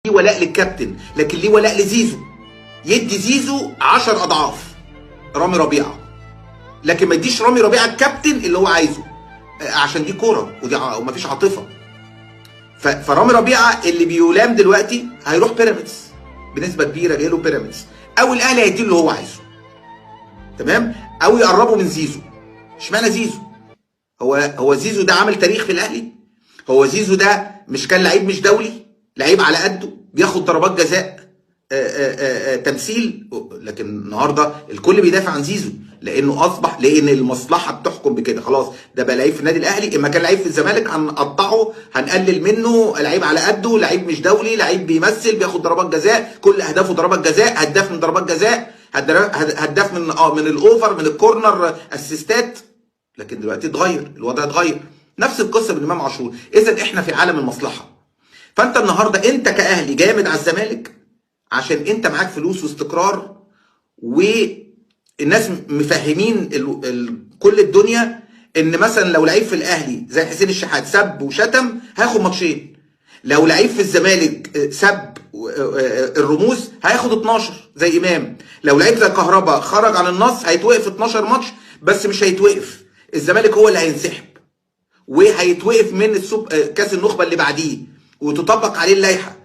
ليه ولاء للكابتن، لكن ليه ولاء لزيزو. يدي زيزو 10 اضعاف رامي ربيعه، لكن ما يديش رامي ربيعه الكابتن اللي هو عايزه، عشان دي كوره ومفيش عاطفه. فرامي ربيعه اللي بيلام دلوقتي هيروح بيراميدز بنسبه كبيره، جاي له بيراميدز، او الاهلي هيديله اللي هو عايزه، تمام، او يقربوا من زيزو. اشمعنى زيزو؟ هو زيزو ده عامل تاريخ في الاهلي؟ هو زيزو ده مش كان لعيب مش دولي، لعيب على قده بياخد ضربات جزاء تمثيل، لكن النهارده الكل بيدافع عن زيزو لانه اصبح، لان المصلحه بتحكم بكده. خلاص ده بقى لعيب في النادي الاهلي، اما كان لعيب في الزمالك هنقطعه، هنقلل منه، لعيب على قده، لعيب مش دولي، لعيب بيمثل، بياخد ضربات جزاء، كل اهدافه ضربات جزاء، هداف من ضربات جزاء، هداف من الاوفر، من الكورنر، اسيستات. لكن دلوقتي اتغير الوضع، اتغير. نفس القصه بامام عاشور. اذا احنا في عالم المصلحه. فانت النهارده انت كاهلي جامد على الزمالك عشان انت معاك فلوس واستقرار، والناس مفهمين كل الدنيا ان مثلا لو لعيب في الاهلي زي حسين الشحات سب وشتم هياخد ماتشين، لو لعيب في الزمالك سب الرموز هياخد 12 زي امام، لو لعيب زي كهربا خرج عن النص هيتوقف 12 ماتش، بس مش هيتوقف، الزمالك هو اللي هينسحب وهيتوقف من كاس النخبه اللي بعديه وتطبق عليه اللائحه.